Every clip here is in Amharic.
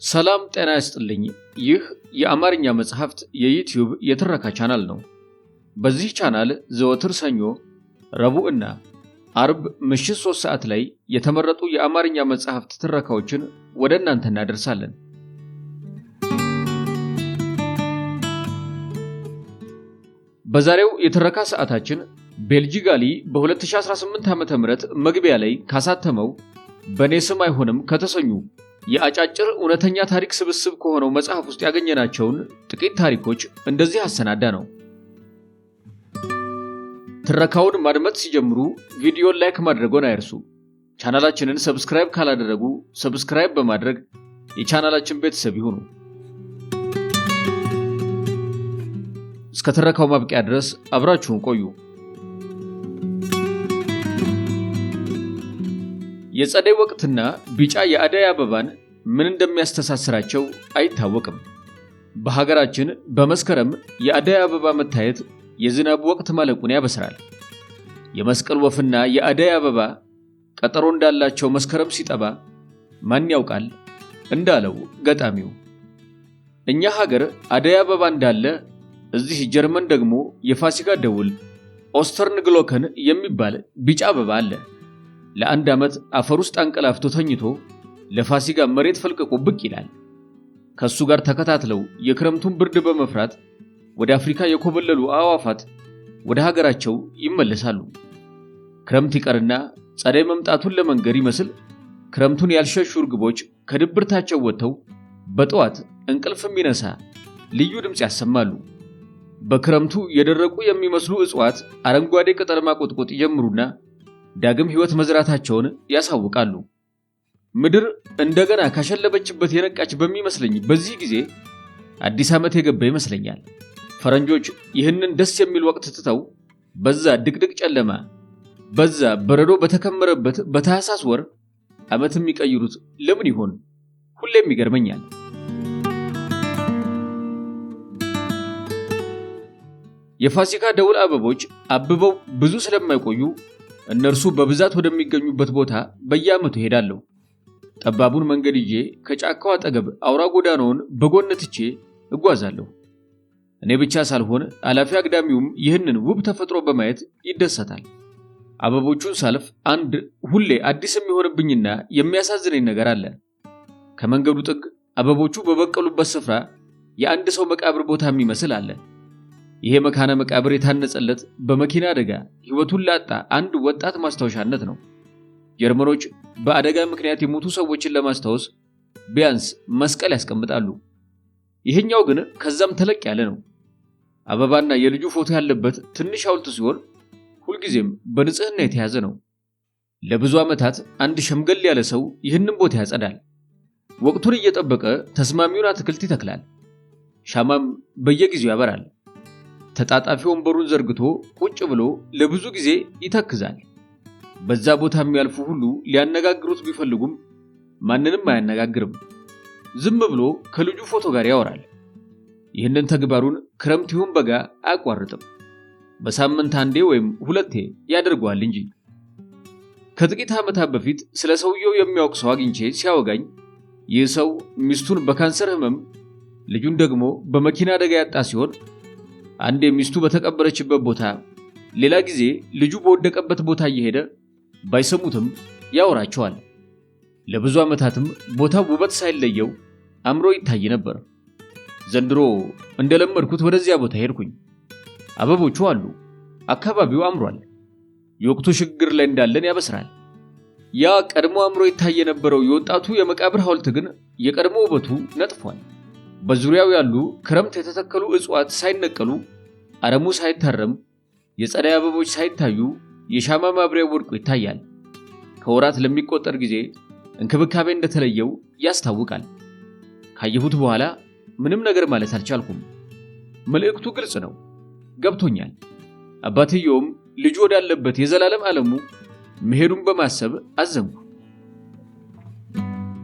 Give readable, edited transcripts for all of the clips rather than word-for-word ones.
ሰላም ጤና ይስጥልኝ። ይህ የአማርኛ መጽሐፍት የዩቲዩብ የትረካ ቻናል ነው። በዚህ ቻናል ዘወትር ሰኞ፣ ረቡዕ እና አርብ ምሽት 3 ሰዓት ላይ የተመረጡ የአማርኛ መጽሐፍት ትረካዎችን ወደ እናንተ እናደርሳለን። በዛሬው የትረካ ሰዓታችን ቤልጂጋሊ በ2018 ዓ.ም መግቢያ ላይ ካሳተመው በኔ ስም አይሆንም ከተሰኙ የአጫጭር እውነተኛ ታሪክ ስብስብ ከሆነው መጽሐፍ ውስጥ ያገኘናቸውን ጥቂት ታሪኮች እንደዚህ አሰናዳ ነው። ትረካውን ማድመጥ ሲጀምሩ ቪዲዮን ላይክ ማድረግዎን አይርሱ። ቻናላችንን ሰብስክራይብ ካላደረጉ ሰብስክራይብ በማድረግ የቻናላችን ቤተሰብ ይሁኑ። እስከ ትረካው ማብቂያ ድረስ አብራችሁን ቆዩ። የጸደይ ወቅትና ቢጫ የአደይ አበባን ምን እንደሚያስተሳስራቸው አይታወቅም። በሀገራችን በመስከረም የአደይ አበባ መታየት የዝናብ ወቅት ማለቁን ያበስራል። የመስቀል ወፍና የአደይ አበባ ቀጠሮ እንዳላቸው መስከረም ሲጠባ ማን ያውቃል እንዳለው ገጣሚው። እኛ ሀገር አደይ አበባ እንዳለ እዚህ ጀርመን ደግሞ የፋሲካ ደውል ኦስተርን ግሎከን የሚባል ቢጫ አበባ አለ። ለአንድ ዓመት አፈር ውስጥ አንቀላፍቶ ተኝቶ ለፋሲካ መሬት ፈልቅቆ ብቅ ይላል። ከሱ ጋር ተከታትለው የክረምቱን ብርድ በመፍራት ወደ አፍሪካ የኮበለሉ አዕዋፋት ወደ ሀገራቸው ይመለሳሉ። ክረምት ይቀርና ጸደይ መምጣቱን ለመንገር ይመስል ክረምቱን ያልሸሹ እርግቦች ከድብርታቸው ወጥተው በጠዋት እንቅልፍ የሚነሳ ልዩ ድምፅ ያሰማሉ። በክረምቱ የደረቁ የሚመስሉ እጽዋት አረንጓዴ ቅጠል ማቆጥቆጥ ይጀምሩና ዳግም ሕይወት መዝራታቸውን ያሳውቃሉ። ምድር እንደገና ካሸለበችበት የነቃች በሚመስለኝ በዚህ ጊዜ አዲስ ዓመት የገባ ይመስለኛል። ፈረንጆች ይህንን ደስ የሚል ወቅት ትተው በዛ ድቅድቅ ጨለማ፣ በዛ በረዶ በተከመረበት በታህሳስ ወር ዓመት የሚቀይሩት ለምን ይሆን? ሁሌም ይገርመኛል። የፋሲካ ደውል አበቦች አብበው ብዙ ስለማይቆዩ እነርሱ በብዛት ወደሚገኙበት ቦታ በየዓመቱ ሄዳለሁ። ጠባቡን መንገድ ይዤ ከጫካው አጠገብ አውራ ጎዳናውን በጎን ትቼ እጓዛለሁ። እኔ ብቻ ሳልሆን አላፊ አግዳሚውም ይህንን ውብ ተፈጥሮ በማየት ይደሰታል። አበቦቹን ሳልፍ አንድ ሁሌ አዲስ የሚሆንብኝና የሚያሳዝነኝ ነገር አለ። ከመንገዱ ጥግ አበቦቹ በበቀሉበት ስፍራ የአንድ ሰው መቃብር ቦታ የሚመስል አለ። ይሄ መካነ መቃብር የታነጸለት በመኪና አደጋ ሕይወቱን ላጣ አንድ ወጣት ማስታወሻነት ነው። ጀርመኖች በአደጋ ምክንያት የሞቱ ሰዎችን ለማስታወስ ቢያንስ መስቀል ያስቀምጣሉ። ይሄኛው ግን ከዛም ተለቅ ያለ ነው። አበባና የልጁ ፎቶ ያለበት ትንሽ ሐውልት ሲሆን ሁልጊዜም በንጽህና የተያዘ ነው። ለብዙ ዓመታት አንድ ሸምገል ያለ ሰው ይህንን ቦታ ያጸዳል። ወቅቱን እየጠበቀ ተስማሚውን አትክልት ይተክላል። ሻማም በየጊዜው ያበራል። ተጣጣፊ ወንበሩን ዘርግቶ ቁጭ ብሎ ለብዙ ጊዜ ይተክዛል። በዛ ቦታ የሚያልፉ ሁሉ ሊያነጋግሩት ቢፈልጉም ማንንም አያነጋግርም። ዝም ብሎ ከልጁ ፎቶ ጋር ያወራል። ይህንን ተግባሩን ክረምት ይሁን በጋ አያቋርጥም። በሳምንት አንዴ ወይም ሁለቴ ያደርገዋል እንጂ። ከጥቂት ዓመታት በፊት ስለ ሰውየው የሚያውቅ ሰው አግኝቼ ሲያወጋኝ ይህ ሰው ሚስቱን በካንሰር ህመም፣ ልጁን ደግሞ በመኪና አደጋ ያጣ ሲሆን አንዴ ሚስቱ በተቀበረችበት ቦታ፣ ሌላ ጊዜ ልጁ በወደቀበት ቦታ እየሄደ ባይሰሙትም ያወራቸዋል። ለብዙ ዓመታትም ቦታው ውበት ሳይለየው አምሮ ይታይ ነበር። ዘንድሮ እንደለመድኩት ወደዚያ ቦታ ሄድኩኝ። አበቦቹ አሉ። አካባቢው አምሯል። የወቅቱ ሽግግር ላይ እንዳለን ያበስራል። ያ ቀድሞ አምሮ ይታይ የነበረው የወጣቱ የመቃብር ሐውልት ግን የቀድሞ ውበቱ ነጥፏል። በዙሪያው ያሉ ክረምት የተተከሉ እጽዋት ሳይነቀሉ፣ አረሙ ሳይታረም፣ የጸደይ አበቦች ሳይታዩ የሻማ ማብሪያው ወድቆ ይታያል። ከወራት ለሚቆጠር ጊዜ እንክብካቤ እንደተለየው ያስታውቃል። ካየሁት በኋላ ምንም ነገር ማለት አልቻልኩም። መልእክቱ ግልጽ ነው፣ ገብቶኛል። አባትየውም ልጁ ወዳለበት የዘላለም ዓለሙ መሄዱን በማሰብ አዘንኩ።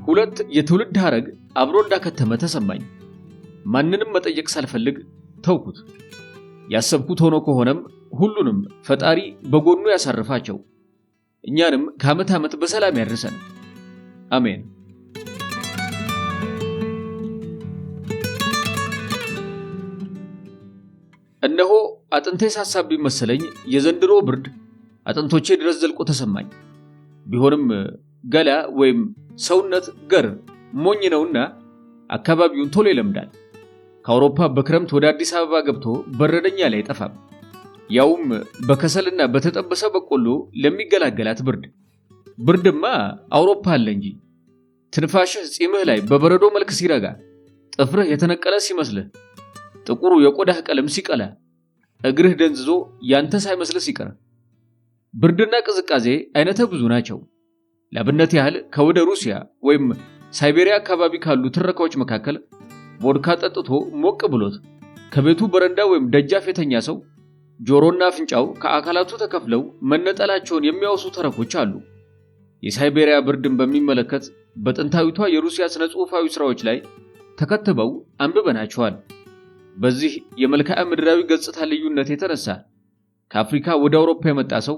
ሁለት የትውልድ ሐረግ አብሮ እንዳከተመ ተሰማኝ። ማንንም መጠየቅ ሳልፈልግ ተውኩት። ያሰብኩት ሆኖ ከሆነም ሁሉንም ፈጣሪ በጎኑ ያሳርፋቸው፣ እኛንም ከዓመት ዓመት በሰላም ያድርሰን። አሜን። እነሆ አጥንቴ ሳሳብኝ መሰለኝ የዘንድሮ ብርድ አጥንቶቼ ድረስ ዘልቆ ተሰማኝ። ቢሆንም ገላ ወይም ሰውነት ገር ሞኝ ነውና አካባቢውን ቶሎ ይለምዳል። ከአውሮፓ በክረምት ወደ አዲስ አበባ ገብቶ በረደኛ ላይ አይጠፋም። ያውም በከሰልና በተጠበሰ በቆሎ ለሚገላገላት ብርድ። ብርድማ አውሮፓ አለ እንጂ ትንፋሽህ ጺምህ ላይ በበረዶ መልክ ሲረጋ፣ ጥፍርህ የተነቀለ ሲመስልህ፣ ጥቁሩ የቆዳህ ቀለም ሲቀላ፣ እግርህ ደንዝዞ ያንተ ሳይመስልህ ሲቀር። ብርድና ቅዝቃዜ አይነተ ብዙ ናቸው። ለአብነት ያህል ከወደ ሩሲያ ወይም ሳይቤሪያ አካባቢ ካሉ ትረካዎች መካከል ቮድካ ጠጥቶ ሞቅ ብሎት ከቤቱ በረንዳ ወይም ደጃፍ የተኛ ሰው ጆሮና አፍንጫው ከአካላቱ ተከፍለው መነጠላቸውን የሚያወሱ ተረኮች አሉ። የሳይቤሪያ ብርድን በሚመለከት በጥንታዊቷ የሩሲያ ስነ ጽሑፋዊ ስራዎች ላይ ተከትበው አንብበናቸዋል። በዚህ የመልክዓ ምድራዊ ገጽታ ልዩነት የተነሳ ከአፍሪካ ወደ አውሮፓ የመጣ ሰው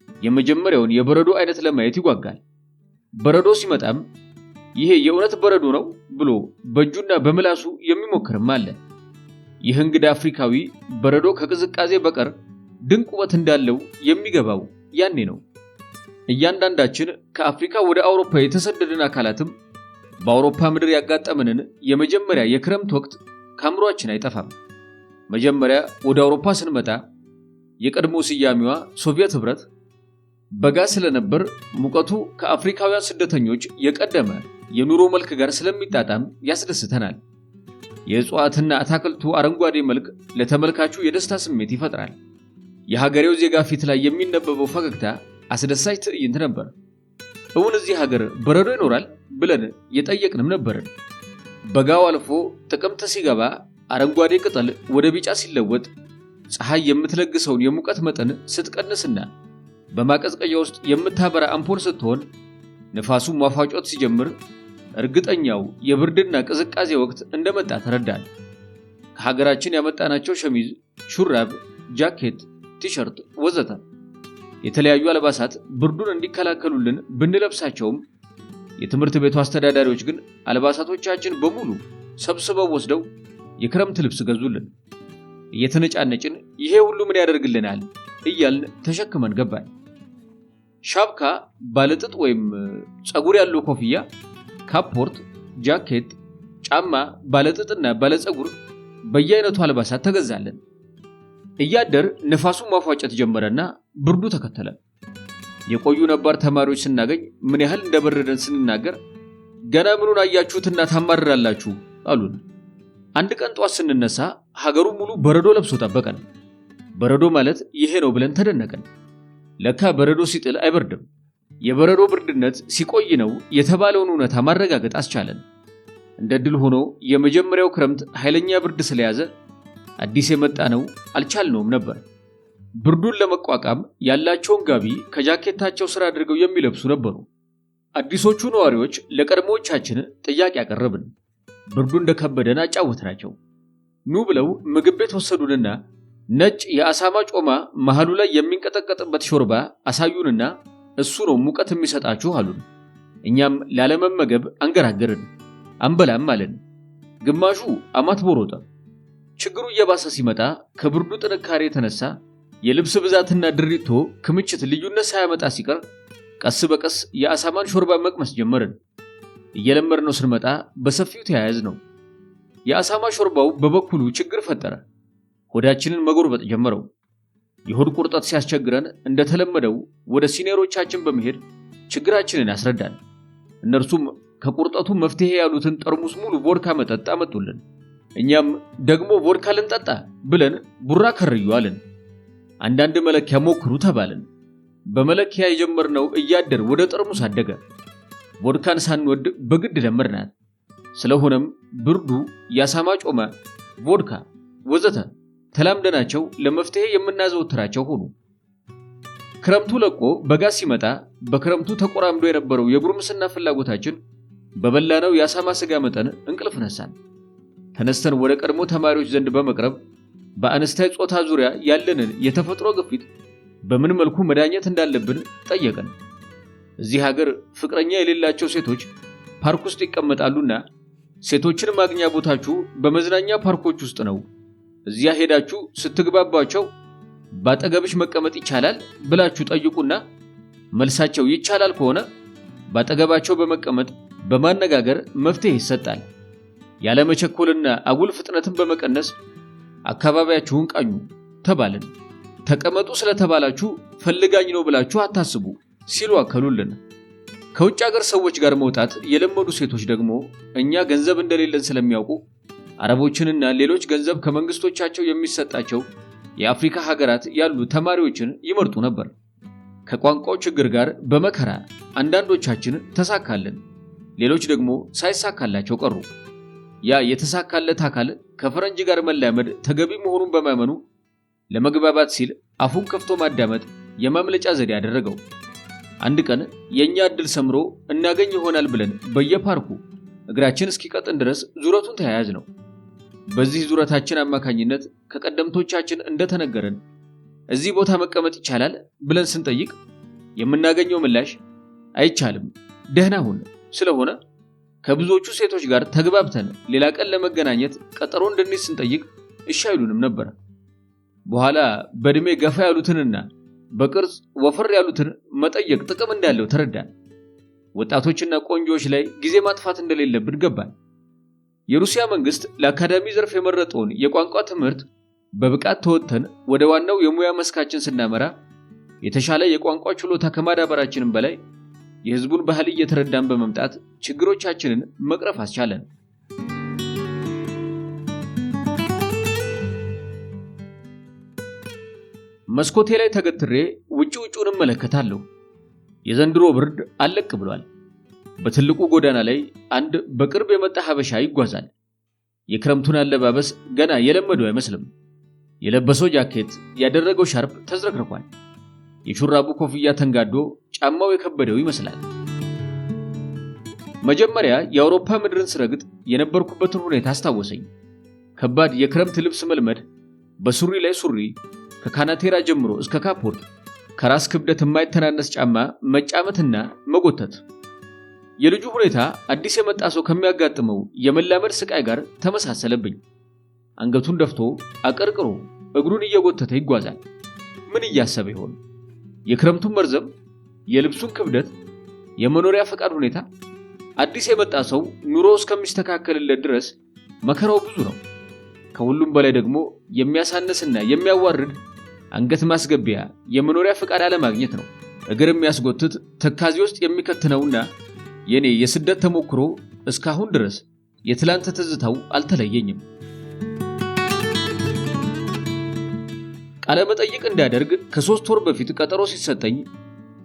የመጀመሪያውን የበረዶ አይነት ለማየት ይጓጋል። በረዶ ሲመጣም ይሄ የእውነት በረዶ ነው ብሎ በእጁና በምላሱ የሚሞክርም አለ። ይህ እንግዳ አፍሪካዊ በረዶ ከቅዝቃዜ በቀር ድንቅ ውበት እንዳለው የሚገባው ያኔ ነው። እያንዳንዳችን ከአፍሪካ ወደ አውሮፓ የተሰደድን አካላትም በአውሮፓ ምድር ያጋጠመንን የመጀመሪያ የክረምት ወቅት ከአእምሯችን አይጠፋም። መጀመሪያ ወደ አውሮፓ ስንመጣ የቀድሞ ስያሜዋ ሶቪየት ህብረት በጋ ስለነበር ሙቀቱ ከአፍሪካውያን ስደተኞች የቀደመ የኑሮ መልክ ጋር ስለሚጣጣም ያስደስተናል። የእጽዋትና አታክልቱ አረንጓዴ መልክ ለተመልካቹ የደስታ ስሜት ይፈጥራል። የሀገሬው ዜጋ ፊት ላይ የሚነበበው ፈገግታ አስደሳች ትዕይንት ነበር። እውን እዚህ ሀገር በረዶ ይኖራል ብለን የጠየቅንም ነበርን። በጋው አልፎ ጥቅምት ሲገባ አረንጓዴ ቅጠል ወደ ቢጫ ሲለወጥ ፀሐይ የምትለግሰውን የሙቀት መጠን ስትቀንስና በማቀዝቀዣ ውስጥ የምታበራ አምፖል ስትሆን ንፋሱ ማፋጮት ሲጀምር እርግጠኛው የብርድና ቅዝቃዜ ወቅት እንደመጣ ተረዳን። ከሀገራችን ያመጣናቸው ሸሚዝ፣ ሹራብ፣ ጃኬት፣ ቲሸርት ወዘተ የተለያዩ አልባሳት ብርዱን እንዲከላከሉልን ብንለብሳቸውም የትምህርት ቤቱ አስተዳዳሪዎች ግን አልባሳቶቻችን በሙሉ ሰብስበው ወስደው የክረምት ልብስ ገዙልን። እየተነጫነጭን ይሄ ሁሉ ምን ያደርግልናል እያልን ተሸክመን ገባን። ሻብካ፣ ባለጥጥ ወይም ፀጉር ያለው ኮፍያ፣ ካፖርት፣ ጃኬት፣ ጫማ፣ ባለጥጥና ባለፀጉር በየአይነቱ አልባሳት ተገዛለን። እያደር ነፋሱ ማፏጨት ጀመረና ብርዱ ተከተለ። የቆዩ ነባር ተማሪዎች ስናገኝ ምን ያህል እንደበረደን ስንናገር ገና ምኑን አያችሁትና ታማርራላችሁ አሉን። አንድ ቀን ጧት ስንነሳ ሀገሩ ሙሉ በረዶ ለብሶ ጠበቀን። በረዶ ማለት ይሄ ነው ብለን ተደነቀን። ለካ በረዶ ሲጥል አይበርድም፣ የበረዶ ብርድነት ሲቆይ ነው የተባለውን እውነታ ማረጋገጥ አስቻለን። እንደ ድል ሆኖ የመጀመሪያው ክረምት ኃይለኛ ብርድ ስለያዘ አዲስ የመጣ ነው አልቻልነውም ነበር። ብርዱን ለመቋቋም ያላቸውን ጋቢ ከጃኬታቸው ስር አድርገው የሚለብሱ ነበሩ። አዲሶቹ ነዋሪዎች ለቀድሞዎቻችን ጥያቄ ያቀረብን። ብርዱ እንደከበደን አጫወትናቸው። ኑ ብለው ምግብ ቤት ወሰዱንና ነጭ የአሳማ ጮማ መሃሉ ላይ የሚንቀጠቀጥበት ሾርባ አሳዩንና እሱ ነው ሙቀት የሚሰጣችሁ አሉን። እኛም ላለመመገብ አንገራገርን። አንበላም አለን። ግማሹ አማት ቦሮጠ። ችግሩ እየባሰ ሲመጣ ከብርዱ ጥንካሬ የተነሳ የልብስ ብዛትና ድሪቶ ክምችት ልዩነት ሳያመጣ ሲቀር ቀስ በቀስ የአሳማን ሾርባ መቅመስ ጀመርን። እየለመድነው ስንመጣ በሰፊው ተያያዝ ነው። የአሳማ ሾርባው በበኩሉ ችግር ፈጠረ። ሆዳችንን መጎርበጥ ጀመረው። የሆድ ቁርጠት ሲያስቸግረን እንደተለመደው ወደ ሲኒየሮቻችን በመሄድ ችግራችንን ያስረዳን። እነርሱም ከቁርጠቱ መፍትሄ ያሉትን ጠርሙስ ሙሉ ቮድካ መጠጥ አመጡልን። እኛም ደግሞ ቮድካ ልንጠጣ ብለን ቡራ ከርዩ አለን። አንዳንድ መለኪያ ሞክሩ ተባልን። በመለኪያ የጀመርነው እያደር ወደ ጠርሙስ አደገ። ቮድካን ሳንወድ በግድ ለመድናት። ስለሆነም ብርዱ፣ የአሳማ ጮማ፣ ቮድካ ወዘተ ተላምደናቸው ለመፍትሄ የምናዘወትራቸው ሆኑ። ክረምቱ ለቆ በጋ ሲመጣ በክረምቱ ተቆራምዶ የነበረው የጉርምስና ፍላጎታችን በበላነው የአሳማ ስጋ መጠን እንቅልፍ ነሳን። ተነስተን ወደ ቀድሞ ተማሪዎች ዘንድ በመቅረብ በአንስታይ ጾታ ዙሪያ ያለንን የተፈጥሮ ግፊት በምን መልኩ መዳኘት እንዳለብን ጠየቀን። እዚህ ሀገር ፍቅረኛ የሌላቸው ሴቶች ፓርክ ውስጥ ይቀመጣሉና ሴቶችን ማግኛ ቦታችሁ በመዝናኛ ፓርኮች ውስጥ ነው፣ እዚያ ሄዳችሁ ስትግባባቸው ባጠገብሽ መቀመጥ ይቻላል ብላችሁ ጠይቁና መልሳቸው ይቻላል ከሆነ ባጠገባቸው በመቀመጥ በማነጋገር መፍትሄ ይሰጣል። ያለ መቸኮልና አጉል ፍጥነትን በመቀነስ አካባቢያችሁን ቃኙ ተባልን። ተቀመጡ ስለተባላችሁ ፈልጋኝ ነው ብላችሁ አታስቡ ሲሉ አከሉልን። ከውጭ ሀገር ሰዎች ጋር መውጣት የለመዱ ሴቶች ደግሞ እኛ ገንዘብ እንደሌለን ስለሚያውቁ አረቦችንና ሌሎች ገንዘብ ከመንግስቶቻቸው የሚሰጣቸው የአፍሪካ ሀገራት ያሉ ተማሪዎችን ይመርጡ ነበር። ከቋንቋው ችግር ጋር በመከራ አንዳንዶቻችን ተሳካልን፣ ሌሎች ደግሞ ሳይሳካላቸው ቀሩ። ያ የተሳካለት አካል ከፈረንጅ ጋር መላመድ ተገቢ መሆኑን በማመኑ ለመግባባት ሲል አፉን ከፍቶ ማዳመጥ የማምለጫ ዘዴ ያደረገው። አንድ ቀን የኛ እድል ሰምሮ እናገኝ ይሆናል ብለን በየፓርኩ እግራችን እስኪቀጥን ድረስ ዙረቱን ተያያዝ ነው። በዚህ ዙረታችን አማካኝነት ከቀደምቶቻችን እንደተነገረን እዚህ ቦታ መቀመጥ ይቻላል ብለን ስንጠይቅ የምናገኘው ምላሽ አይቻልም፣ ደህና ሁን ስለሆነ ከብዙዎቹ ሴቶች ጋር ተግባብተን ሌላ ቀን ለመገናኘት ቀጠሮ እንድንይዝ ስንጠይቅ እሺ አይሉንም ነበር። በኋላ በእድሜ ገፋ ያሉትንና በቅርጽ ወፈር ያሉትን መጠየቅ ጥቅም እንዳለው ተረዳን። ወጣቶችና ቆንጆዎች ላይ ጊዜ ማጥፋት እንደሌለብን ገባን። የሩሲያ መንግስት ለአካዳሚ ዘርፍ የመረጠውን የቋንቋ ትምህርት በብቃት ተወጥተን ወደ ዋናው የሙያ መስካችን ስናመራ የተሻለ የቋንቋ ችሎታ ከማዳበራችንም በላይ የህዝቡን ባህል እየተረዳን በመምጣት ችግሮቻችንን መቅረፍ አስቻለን። መስኮቴ ላይ ተገትሬ ውጪውን እመለከታለሁ። የዘንድሮ ብርድ አለቅ ብሏል። በትልቁ ጎዳና ላይ አንድ በቅርብ የመጣ ሀበሻ ይጓዛል። የክረምቱን አለባበስ ገና የለመደው አይመስልም። የለበሰው ጃኬት፣ ያደረገው ሻርፕ ተዝረክርኳል። የሹራቡ ኮፍያ ተንጋዶ ጫማው የከበደው ይመስላል። መጀመሪያ የአውሮፓ ምድርን ስረግጥ የነበርኩበትን ሁኔታ አስታወሰኝ። ከባድ የክረምት ልብስ መልመድ፣ በሱሪ ላይ ሱሪ፣ ከካናቴራ ጀምሮ እስከ ካፖርት፣ ከራስ ክብደት የማይተናነስ ጫማ መጫመትና መጎተት። የልጁ ሁኔታ አዲስ የመጣ ሰው ከሚያጋጥመው የመላመድ ስቃይ ጋር ተመሳሰለብኝ። አንገቱን ደፍቶ አቀርቅሮ እግሩን እየጎተተ ይጓዛል። ምን እያሰበ ይሆን? የክረምቱን መርዘም፣ የልብሱን ክብደት፣ የመኖሪያ ፈቃድ ሁኔታ። አዲስ የመጣ ሰው ኑሮ እስከሚስተካከልለት ድረስ መከራው ብዙ ነው። ከሁሉም በላይ ደግሞ የሚያሳንስና የሚያዋርድ አንገት ማስገቢያ የመኖሪያ ፈቃድ አለማግኘት ነው። እግር የሚያስጎትት ተካዚ ውስጥ የሚከትነውና የኔ የስደት ተሞክሮ እስካሁን ድረስ የትላንት ትዝታው አልተለየኝም። ቃለ መጠይቅ እንዳደርግ ከ3 ወር በፊት ቀጠሮ ሲሰጠኝ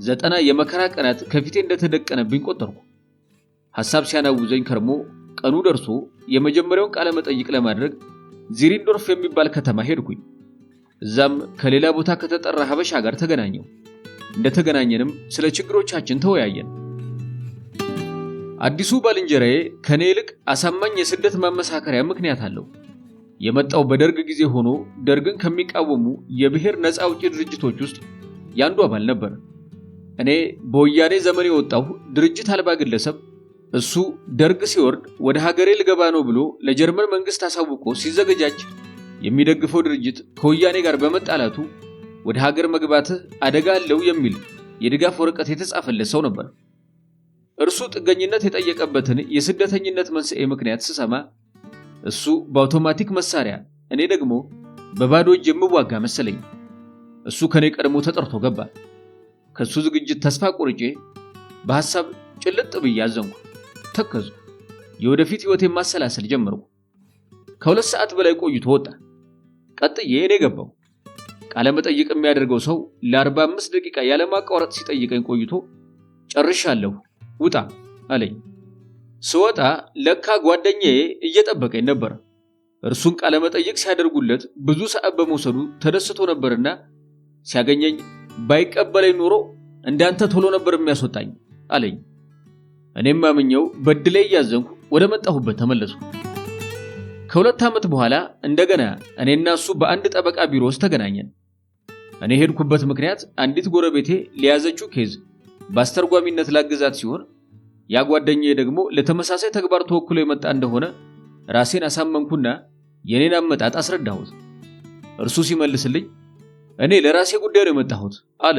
90 የመከራ ቀናት ከፊቴ እንደተደቀነብኝ ቆጠርኩ። ሐሳብ ሲያናውዘኝ ከርሞ ቀኑ ደርሶ የመጀመሪያውን ቃለ መጠይቅ ለማድረግ ዚሪንዶርፍ የሚባል ከተማ ሄድኩኝ። እዛም ከሌላ ቦታ ከተጠራ ሀበሻ ጋር ተገናኘው። እንደተገናኘንም ስለ ችግሮቻችን ተወያየን። አዲሱ ባልንጀራዬ ከኔ ይልቅ አሳማኝ የስደት ማመሳከሪያ ምክንያት አለው። የመጣው በደርግ ጊዜ ሆኖ ደርግን ከሚቃወሙ የብሔር ነፃ አውጪ ድርጅቶች ውስጥ ያንዱ አባል ነበር። እኔ በወያኔ ዘመን የወጣው ድርጅት አልባ ግለሰብ፣ እሱ ደርግ ሲወርድ ወደ ሀገሬ ልገባ ነው ብሎ ለጀርመን መንግስት አሳውቆ ሲዘገጃጅ የሚደግፈው ድርጅት ከወያኔ ጋር በመጣላቱ ወደ ሀገር መግባትህ አደጋ አለው የሚል የድጋፍ ወረቀት የተጻፈለት ሰው ነበር። እርሱ ጥገኝነት የጠየቀበትን የስደተኝነት መንስኤ ምክንያት ስሰማ እሱ በአውቶማቲክ መሳሪያ፣ እኔ ደግሞ በባዶ እጅ የምዋጋ መሰለኝ። እሱ ከኔ ቀድሞ ተጠርቶ ገባ። ከሱ ዝግጅት ተስፋ ቆርጬ በሐሳብ ጭልጥ ብዬ አዘንኩ፣ ተከዝኩ። የወደፊት ህይወቴን ማሰላሰል ጀመርኩ። ከ2 ሰዓት በላይ ቆይቶ ወጣ። ቀጥዬ እኔ ገባው። ቃለ መጠይቅ የሚያደርገው ሰው ለ45 ደቂቃ ያለማቋረጥ ሲጠይቀኝ ቆይቶ ጨርሻለሁ ውጣ አለኝ። ስወጣ ለካ ጓደኛዬ እየጠበቀኝ ነበር። እርሱን ቃለ መጠይቅ ሲያደርጉለት ብዙ ሰዓት በመውሰዱ ተደስቶ ነበርና ሲያገኘኝ ባይቀበለኝ ኖሮ እንዳንተ ቶሎ ነበር የሚያስወጣኝ አለኝ። እኔም አምኜው በድሌ እያዘንኩ ወደ መጣሁበት ተመለስኩ። ከ2 ዓመት በኋላ እንደገና እኔና እሱ በአንድ ጠበቃ ቢሮ ውስጥ ተገናኘን። እኔ ሄድኩበት ምክንያት አንዲት ጎረቤቴ ለያዘችው ኬዝ በአስተርጓሚነት ላግዛት ሲሆን ያ ጓደኛዬ ደግሞ ለተመሳሳይ ተግባር ተወክሎ የመጣ እንደሆነ ራሴን አሳመንኩና የኔን አመጣጥ አስረዳሁት። እርሱ ሲመልስልኝ እኔ ለራሴ ጉዳይ ነው የመጣሁት አለ።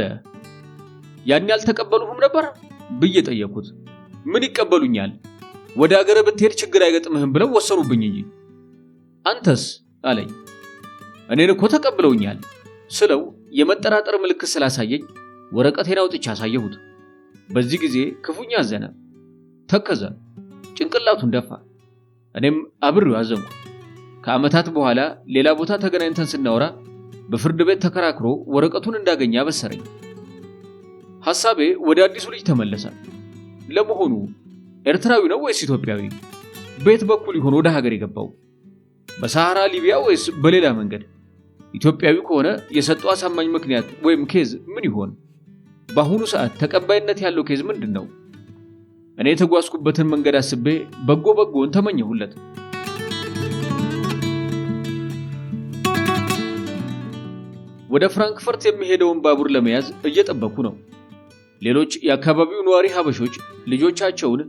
ያን ያልተቀበሉህም ነበር ብዬ ጠየቅኩት። ምን ይቀበሉኛል? ወደ አገረ ብትሄድ ችግር አይገጥምህም ብለው ወሰኑብኝ እንጂ። አንተስ አለኝ። እኔን እኮ ተቀብለውኛል ስለው የመጠራጠር ምልክት ስላሳየኝ ወረቀቴን አውጥቼ አሳየሁት። በዚህ ጊዜ ክፉኛ አዘነ፣ ተከዘ፣ ጭንቅላቱን ደፋ። እኔም አብሬው አዘንኩ። ከዓመታት በኋላ ሌላ ቦታ ተገናኝተን ስናወራ በፍርድ ቤት ተከራክሮ ወረቀቱን እንዳገኘ አበሰረኝ። ሐሳቤ ወደ አዲሱ ልጅ ተመለሰ። ለመሆኑ ኤርትራዊ ነው ወይስ ኢትዮጵያዊ? በየት በኩል ይሆን ወደ ሀገር የገባው? በሳሃራ ሊቢያ ወይስ በሌላ መንገድ? ኢትዮጵያዊ ከሆነ የሰጠው አሳማኝ ምክንያት ወይም ኬዝ ምን ይሆን? በአሁኑ ሰዓት ተቀባይነት ያለው ኬዝ ምንድን ነው? እኔ የተጓዝኩበትን መንገድ አስቤ በጎን ተመኘሁለት። ወደ ፍራንክፈርት የሚሄደውን ባቡር ለመያዝ እየጠበኩ ነው። ሌሎች የአካባቢው ነዋሪ ሀበሾች ልጆቻቸውን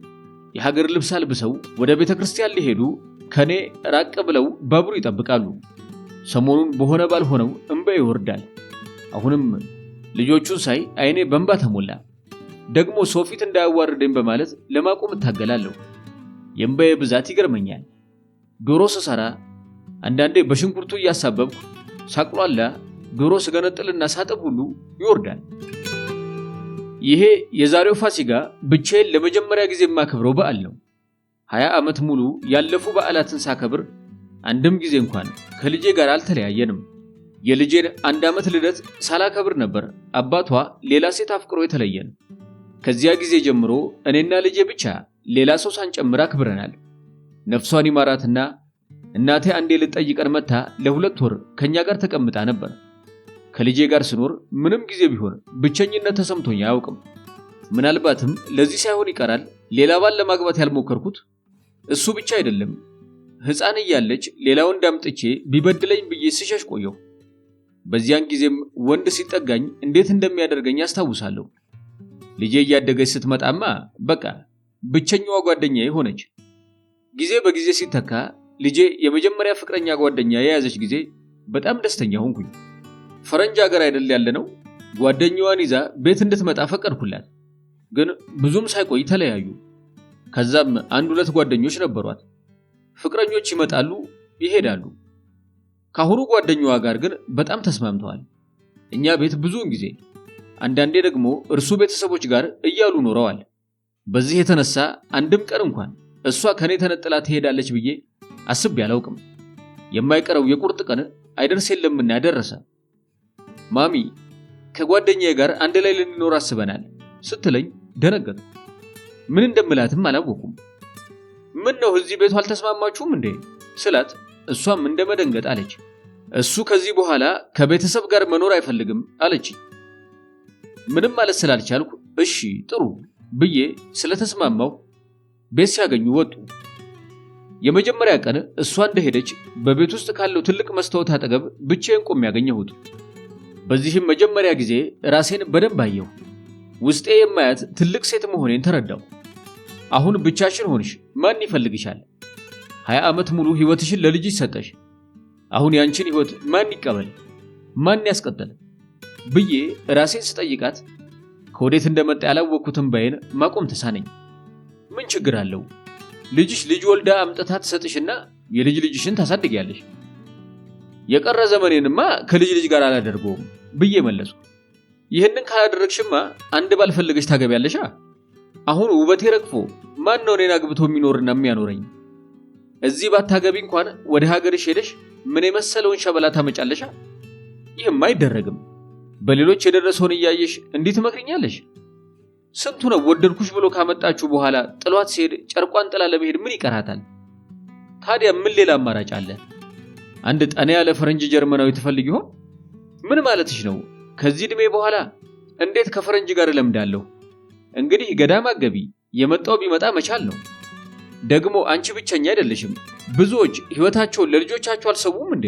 የሀገር ልብስ አልብሰው ወደ ቤተክርስቲያን ሊሄዱ ከኔ ራቅ ብለው ባቡር ይጠብቃሉ። ሰሞኑን በሆነ ባልሆነው እንባዬ ይወርዳል። አሁንም ልጆቹን ሳይ አይኔ በእንባ ተሞላ። ደግሞ ሰው ፊት እንዳያዋርደኝ በማለት ለማቆም እታገላለሁ። የእንባዬ ብዛት ይገርመኛል። ዶሮ ስሰራ አንዳንዴ በሽንኩርቱ እያሳበብኩ ሳቅሏላ ዶሮ ስገነጥልና ሳጥብ ሁሉ ይወርዳል። ይሄ የዛሬው ፋሲካ ብቻዬን ለመጀመሪያ ጊዜ የማከብረው በዓል ነው። 20 ዓመት ሙሉ ያለፉ በዓላትን ሳከብር አንድም ጊዜ እንኳን ከልጄ ጋር አልተለያየንም። የልጄን 1 ዓመት ልደት ሳላከብር ነበር አባቷ ሌላ ሴት አፍቅሮ የተለየን። ከዚያ ጊዜ ጀምሮ እኔና ልጄ ብቻ ሌላ ሰው ሳንጨምር አክብረናል። ነፍሷን ይማራትና እናቴ አንዴ ልጠይቀን መታ ለ2 ወር ከኛ ጋር ተቀምጣ ነበር። ከልጄ ጋር ስኖር ምንም ጊዜ ቢሆን ብቸኝነት ተሰምቶኝ አያውቅም። ምናልባትም ለዚህ ሳይሆን ይቀራል ሌላ ባል ለማግባት ያልሞከርኩት። እሱ ብቻ አይደለም፣ ሕፃን እያለች ሌላ ወንድ አምጥቼ ቢበድለኝ ብዬ ስሸሽ ቆየሁ። በዚያን ጊዜም ወንድ ሲጠጋኝ እንዴት እንደሚያደርገኝ አስታውሳለሁ። ልጄ እያደገች ስትመጣማ በቃ ብቸኛዋ ጓደኛዬ ሆነች። ጊዜ በጊዜ ሲተካ ልጄ የመጀመሪያ ፍቅረኛ ጓደኛ የያዘች ጊዜ በጣም ደስተኛ ሆንኩኝ። ፈረንጅ ሀገር አይደል ያለነው? ጓደኛዋን ይዛ ቤት እንድትመጣ ፈቀድኩላት። ግን ብዙም ሳይቆይ ተለያዩ። ከዛም 1-2 ጓደኞች ነበሯት። ፍቅረኞች ይመጣሉ ይሄዳሉ። ካሁኑ ጓደኛዋ ጋር ግን በጣም ተስማምተዋል። እኛ ቤት ብዙውን ጊዜ፣ አንዳንዴ ደግሞ እርሱ ቤተሰቦች ጋር እያሉ ኖረዋል። በዚህ የተነሳ አንድም ቀን እንኳን እሷ ከኔ ተነጥላ ትሄዳለች ብዬ አስቤ አላውቅም። የማይቀረው የቁርጥ ቀን አይደርስ የለምና ደረሰ። ማሚ ከጓደኛዬ ጋር አንድ ላይ ልንኖር አስበናል ስትለኝ ደነገጥኩ። ምን እንደምላትም አላወኩም። ምን ነው እዚህ ቤቱ አልተስማማችሁም እንዴ ስላት እሷም እንደመደንገጥ አለች። እሱ ከዚህ በኋላ ከቤተሰብ ጋር መኖር አይፈልግም አለች። ምንም ማለት ስላልቻልኩ እሺ ጥሩ ብዬ ስለተስማማው ቤት ሲያገኙ ወጡ። የመጀመሪያ ቀን እሷ እንደሄደች በቤት ውስጥ ካለው ትልቅ መስታወት አጠገብ ብቻዬን ቆሜ ያገኘሁት። በዚህም መጀመሪያ ጊዜ ራሴን በደንብ አየሁ። ውስጤ የማያት ትልቅ ሴት መሆኔን ተረዳሁ። አሁን ብቻሽን ሆንሽ፣ ማን ይፈልግሻል? 20 ዓመት ሙሉ ህይወትሽን ለልጅሽ ሰጠሽ። አሁን ያንቺን ህይወት ማን ይቀበል? ማን ያስቀጥል? ብዬ ራሴን ስጠይቃት ከወዴት እንደመጣ ያላወቅኩትን ባይን ማቆም ተሳነኝ። ምን ችግር አለው? ልጅሽ ልጅ ወልዳ አምጥታ ትሰጥሽና የልጅ ልጅሽን ታሳድጊያለሽ። የቀረ ዘመኔንማ ከልጅ ልጅ ጋር አላደርገውም ብዬ መለስኩ። ይህንን ካላደረግሽማ አንድ ባል ፈልገሽ ታገቢያለሽ። አሁን ውበቴ ረግፎ ማን ነው እኔን አግብቶ የሚኖርና የሚያኖረኝ? እዚህ ባታገቢ እንኳን ወደ ሀገርሽ ሄደሽ ምን የመሰለውን ሸበላ ታመጫለሽ? ይህም አይደረግም። በሌሎች የደረሰውን እያየሽ እንዴት ትመክሪኛለሽ? ስንቱ ነው ወደድኩሽ ብሎ ካመጣችሁ በኋላ ጥሏት ሲሄድ ጨርቋን ጥላ ለመሄድ ምን ይቀራታል? ታዲያ ምን ሌላ አማራጭ አለ? አንድ ጠና ያለ ፈረንጅ ጀርመናዊ ትፈልጊ ይሆን? ምን ማለትሽ ነው? ከዚህ እድሜ በኋላ እንዴት ከፈረንጅ ጋር ለምዳለሁ? እንግዲህ ገዳም አገቢ፣ የመጣው ቢመጣ መቻል ነው። ደግሞ አንቺ ብቸኛ አይደለሽም። ብዙዎች ህይወታቸውን ለልጆቻቸው አልሰውም እንዴ?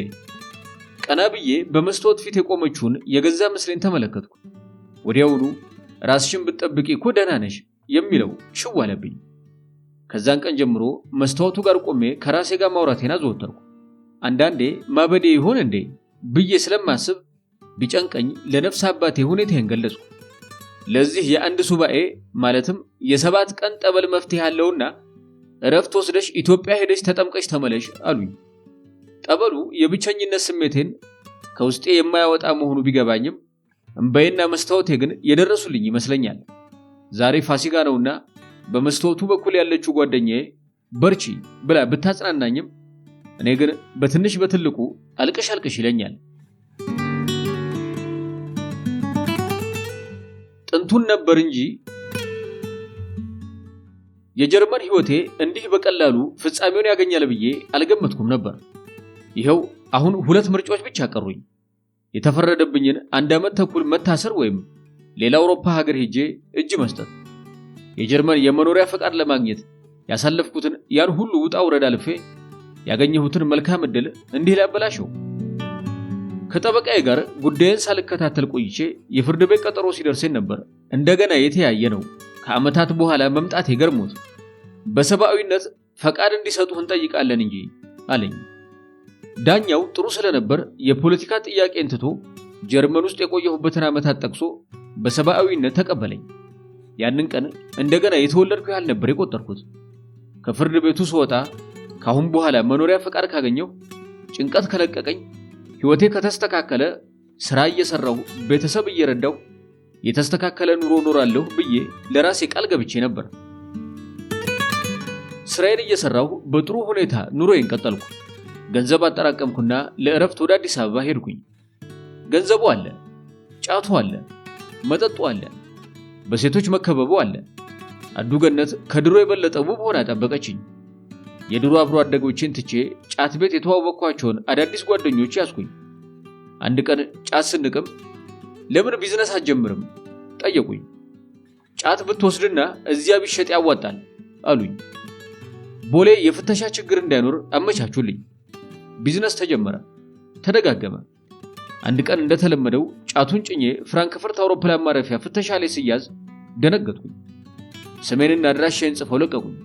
ቀና ብዬ በመስታወት ፊት የቆመችውን የገዛ ምስሌን ተመለከትኩ። ወዲያውኑ ራስሽን ብትጠብቂ እኮ ደህና ነሽ የሚለው ሽው አለብኝ። ከዛን ቀን ጀምሮ መስታወቱ ጋር ቆሜ ከራሴ ጋር ማውራቴን አዘወተርኩ። አንዳንዴ ማበዴ ይሆን እንዴ ብዬ ስለማስብ ቢጨንቀኝ ለነፍስ አባቴ ሁኔታዬን ገለጽኩ። ለዚህ የአንድ ሱባኤ ማለትም የ7 ቀን ጠበል መፍትሄ አለውና እረፍት ወስደሽ ኢትዮጵያ ሄደሽ ተጠምቀሽ ተመለሽ አሉኝ። ጠበሉ የብቸኝነት ስሜቴን ከውስጤ የማያወጣ መሆኑ ቢገባኝም እንባዬና መስታወቴ ግን የደረሱልኝ ይመስለኛል። ዛሬ ፋሲካ ነውና በመስታወቱ በኩል ያለችው ጓደኛዬ በርቺ ብላ ብታጽናናኝም እኔ ግን በትንሽ በትልቁ አልቅሽ አልቅሽ ይለኛል። ጥንቱን ነበር እንጂ የጀርመን ሕይወቴ እንዲህ በቀላሉ ፍጻሜውን ያገኛል ብዬ አልገመትኩም ነበር። ይኸው አሁን 2 ምርጫዎች ብቻ ቀሩኝ። የተፈረደብኝን 1 ዓመት ተኩል መታሰር ወይም ሌላ አውሮፓ ሀገር ሄጄ እጅ መስጠት። የጀርመን የመኖሪያ ፈቃድ ለማግኘት ያሳለፍኩትን ያን ሁሉ ውጣ ውረድ አልፌ ያገኘሁትን መልካም ዕድል እንዲህ ላበላሸው። ከጠበቃዬ ጋር ጉዳይን ሳልከታተል ቆይቼ የፍርድ ቤት ቀጠሮ ሲደርሰኝ ነበር እንደገና የተያየ ነው ከዓመታት በኋላ መምጣቴ ገርሞት በሰብአዊነት ፈቃድ እንዲሰጡህ እንጠይቃለን እንጂ አለኝ። ዳኛው ጥሩ ስለነበር የፖለቲካ ጥያቄን ትቶ ጀርመን ውስጥ የቆየሁበትን ዓመታት ጠቅሶ በሰብአዊነት ተቀበለኝ። ያንን ቀን እንደገና የተወለድኩ ያህል ነበር የቆጠርኩት። ከፍርድ ቤቱ ስወጣ ካሁን በኋላ መኖሪያ ፈቃድ ካገኘው ጭንቀት ከለቀቀኝ ሕይወቴ ከተስተካከለ ሥራ እየሰራሁ ቤተሰብ እየረዳሁ የተስተካከለ ኑሮ ኖራለሁ ብዬ ለራሴ ቃል ገብቼ ነበር። ስራዬን እየሰራሁ በጥሩ ሁኔታ ኑሮዬን ቀጠልኩ። ገንዘብ አጠራቀምኩና ለእረፍት ወደ አዲስ አበባ ሄድኩኝ። ገንዘቡ አለ፣ ጫቱ አለ፣ መጠጡ አለ፣ በሴቶች መከበቡ አለ። አዱገነት ከድሮ የበለጠ ውብ ሆና ጠበቀችኝ። የድሮ አብሮ አደጎቼን ትቼ ጫት ቤት የተዋወቅኳቸውን አዳዲስ ጓደኞች ያስኩኝ። አንድ ቀን ጫት ስንቅም ለምን ቢዝነስ አትጀምርም ጠየቁኝ። ጫት ብትወስድና እዚያ ቢሸጥ ያዋጣል አሉኝ። ቦሌ የፍተሻ ችግር እንዳይኖር አመቻቹልኝ። ቢዝነስ ተጀመረ፣ ተደጋገመ። አንድ ቀን እንደተለመደው ጫቱን ጭኜ ፍራንክፈርት አውሮፕላን ማረፊያ ፍተሻ ላይ ሲያዝ ደነገጥኩኝ። ስሜንና አድራሻዬን ጽፈው ለቀቁኝ።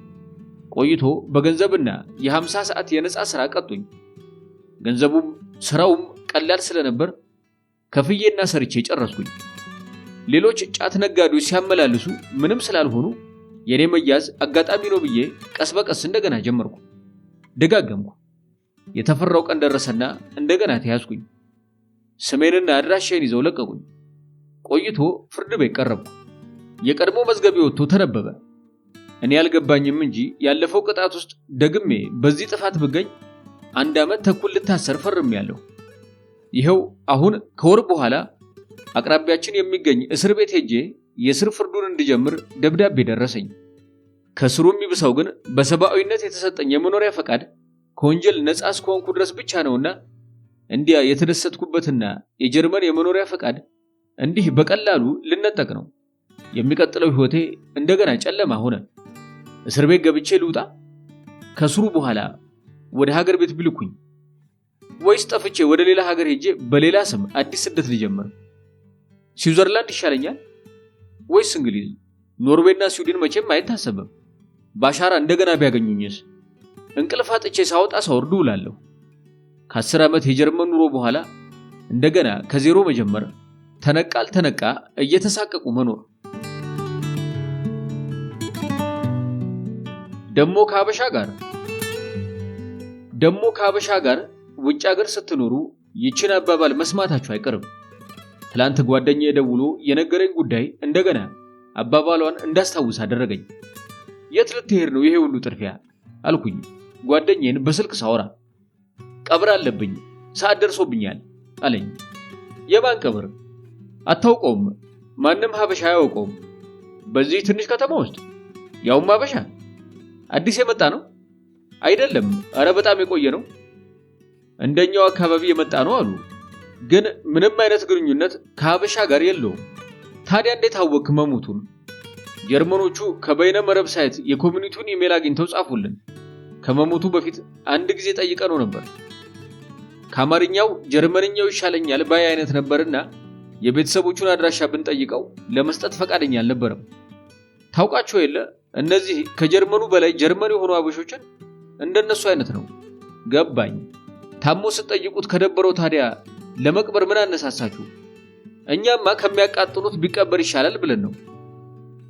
ቆይቶ በገንዘብና የ50 ሰዓት የነፃ ሥራ ቀጡኝ። ገንዘቡም ሥራውም ቀላል ስለነበር ከፍዬና ሰርቼ ጨረስኩኝ። ሌሎች ጫት ነጋዴዎች ሲያመላልሱ ምንም ስላልሆኑ የኔ መያዝ አጋጣሚ ነው ብዬ ቀስ በቀስ እንደገና ጀመርኩ። ደጋገምኩ። የተፈራው ቀን ደረሰና እንደገና ተያዝኩኝ። ስሜንና አድራሻዬን ይዘው ለቀቁኝ። ቆይቶ ፍርድ ቤት ቀረብኩ። የቀድሞ መዝገቤ ወጥቶ ተነበበ። እኔ ያልገባኝም እንጂ ያለፈው ቅጣት ውስጥ ደግሜ በዚህ ጥፋት ብገኝ 1 ዓመት ተኩል ልታሰር ፈርሜያለሁ። ይኸው አሁን ከወር በኋላ አቅራቢያችን የሚገኝ እስር ቤት ሄጄ የስር ፍርዱን እንድጀምር ደብዳቤ ደረሰኝ። ከስሩ የሚብሰው ግን በሰብአዊነት የተሰጠኝ የመኖሪያ ፈቃድ ከወንጀል ነፃ እስከሆንኩ ድረስ ብቻ ነውና እንዲያ የተደሰትኩበትና የጀርመን የመኖሪያ ፈቃድ እንዲህ በቀላሉ ልነጠቅ ነው። የሚቀጥለው ሕይወቴ እንደገና ጨለማ ሆነ። እስር ቤት ገብቼ ልውጣ? ከስሩ በኋላ ወደ ሀገር ቤት ቢልኩኝ ወይስ ጠፍቼ ወደ ሌላ ሀገር ሄጄ በሌላ ስም አዲስ ስደት ልጀምር? ስዊዘርላንድ ይሻለኛል ወይስ እንግሊዝ? ኖርዌይና ስዊድን መቼም አይታሰብም። ባሻራ እንደገና ቢያገኙኝስ? እንቅልፍ አጥቼ ሳወጣ ሳወርዱ ውላለሁ። ከ10 ዓመት የጀርመን ኑሮ በኋላ እንደገና ከዜሮ መጀመር፣ ተነቃል ተነቃ እየተሳቀቁ መኖር። ደሞ ከአበሻ ጋር ውጭ ሀገር ስትኖሩ ይችን አባባል መስማታችሁ አይቀርም። ትላንት ጓደኛዬ ደውሎ የነገረኝ ጉዳይ እንደገና አባባሏን እንዳስታውስ አደረገኝ። የት ልትሄድ ነው ይሄ ሁሉ ጥርፊያ አልኩኝ ጓደኛዬን በስልክ ሳወራ። ቀብር አለብኝ፣ ሰዓት ደርሶብኛል አለኝ። የማን ቀብር? አታውቀውም? ማንም ሀበሻ አያውቀውም። በዚህ ትንሽ ከተማ ውስጥ ያውም ሀበሻ? አዲስ የመጣ ነው? አይደለም፣ አረ በጣም የቆየ ነው። እንደኛው አካባቢ የመጣ ነው አሉ። ግን ምንም አይነት ግንኙነት ከሀበሻ ጋር የለውም። ታዲያ እንዴት አወቅ መሞቱን? ጀርመኖቹ ከበይነ መረብ ሳይት የኮሚኒቲውን ኢሜል አግኝተው ጻፉልን። ከመሞቱ በፊት አንድ ጊዜ ጠይቀነው ነበር። ከአማርኛው ጀርመንኛው ይሻለኛል ባይ አይነት ነበርና የቤተሰቦቹን አድራሻ ብንጠይቀው ለመስጠት ፈቃደኛ አልነበረም። ታውቃቸው የለ እነዚህ ከጀርመኑ በላይ ጀርመን የሆኑ አበሾችን እንደነሱ አይነት ነው። ገባኝ። ታሞ ስጠይቁት ከደበረው ታዲያ ለመቅበር ምን አነሳሳችሁ? እኛማ ከሚያቃጥሉት ቢቀበር ይሻላል ብለን ነው።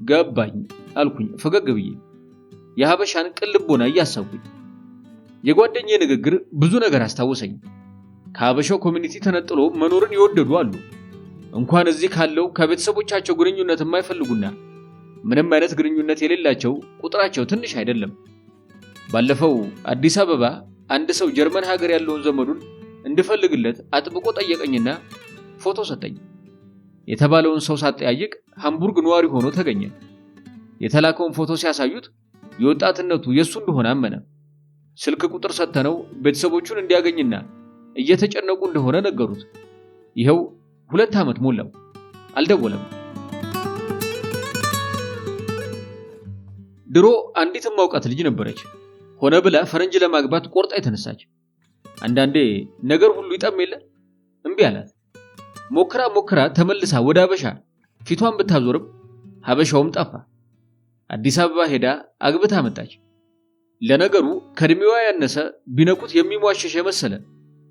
ገባኝ አልኩኝ ፈገግ ብዬ የሐበሻን ቅልቦና እያሰብኩኝ። የጓደኛዬ ንግግር ብዙ ነገር አስታወሰኝ። ከሐበሻው ኮሚኒቲ ተነጥሎ መኖርን ይወደዱ አሉ። እንኳን እዚህ ካለው ከቤተሰቦቻቸው ግንኙነት የማይፈልጉና ምንም አይነት ግንኙነት የሌላቸው ቁጥራቸው ትንሽ አይደለም። ባለፈው አዲስ አበባ አንድ ሰው ጀርመን ሀገር ያለውን ዘመዱን እንድፈልግለት አጥብቆ ጠየቀኝና ፎቶ ሰጠኝ። የተባለውን ሰው ሳጠያይቅ ሃምቡርግ ነዋሪ ሆኖ ተገኘ። የተላከውን ፎቶ ሲያሳዩት የወጣትነቱ የሱ እንደሆነ አመነ። ስልክ ቁጥር ሰጥተነው ቤተሰቦቹን እንዲያገኝና እየተጨነቁ እንደሆነ ነገሩት። ይኸው 2 ዓመት ሞላው፣ አልደወለም። ድሮ አንዲት ማውቃት ልጅ ነበረች። ሆነ ብላ ፈረንጅ ለማግባት ቆርጣ የተነሳች። አንዳንዴ ነገር ሁሉ ይጠም የለ እምቢ አላት። ሞክራ ተመልሳ ወደ ሐበሻ ፊቷን ብታዞርም ሐበሻውም ጠፋ። አዲስ አበባ ሄዳ አግብታ መጣች። ለነገሩ ከእድሜዋ ያነሰ ቢነኩት የሚሟሸሽ የመሰለ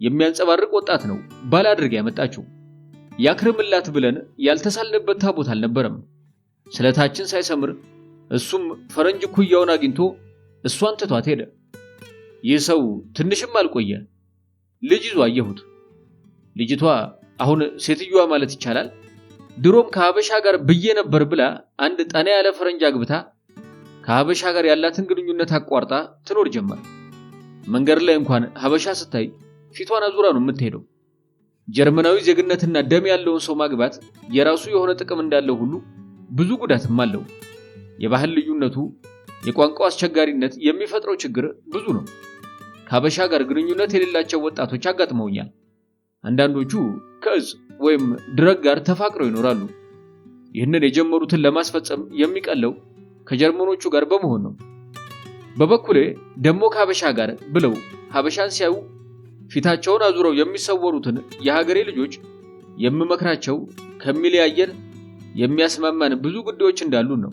የሚያንጸባርቅ ወጣት ነው ባል አድርጋ ያመጣችው። ያክርምላት ብለን ያልተሳልንበት ታቦት አልነበረም። ስለታችን ሳይሰምር እሱም ፈረንጅ ኩያውን አግኝቶ እሷን ትቷት ሄደ። ይህ ሰው ትንሽም አልቆየ፣ ልጅ ይዞ አየሁት። ልጅቷ አሁን ሴትዮዋ ማለት ይቻላል ድሮም ከሐበሻ ጋር ብዬ ነበር ብላ አንድ ጠና ያለ ፈረንጅ አግብታ ከሐበሻ ጋር ያላትን ግንኙነት አቋርጣ ትኖር ጀመር። መንገድ ላይ እንኳን ሐበሻ ስታይ ፊቷን አዙራ ነው የምትሄደው። ጀርመናዊ ዜግነትና ደም ያለውን ሰው ማግባት የራሱ የሆነ ጥቅም እንዳለው ሁሉ ብዙ ጉዳትም አለው። የባህል ልዩነቱ፣ የቋንቋው አስቸጋሪነት የሚፈጥረው ችግር ብዙ ነው። ከሐበሻ ጋር ግንኙነት የሌላቸው ወጣቶች አጋጥመውኛል። አንዳንዶቹ ከእጽ ወይም ድረግ ጋር ተፋቅረው ይኖራሉ። ይህንን የጀመሩትን ለማስፈጸም የሚቀለው ከጀርመኖቹ ጋር በመሆን ነው። በበኩሌ ደሞ ከሐበሻ ጋር ብለው ሐበሻን ሲያዩ ፊታቸውን አዙረው የሚሰወሩትን የሀገሬ ልጆች የምመክራቸው ከሚለያየን የሚያስማማን ብዙ ጉዳዮች እንዳሉ ነው።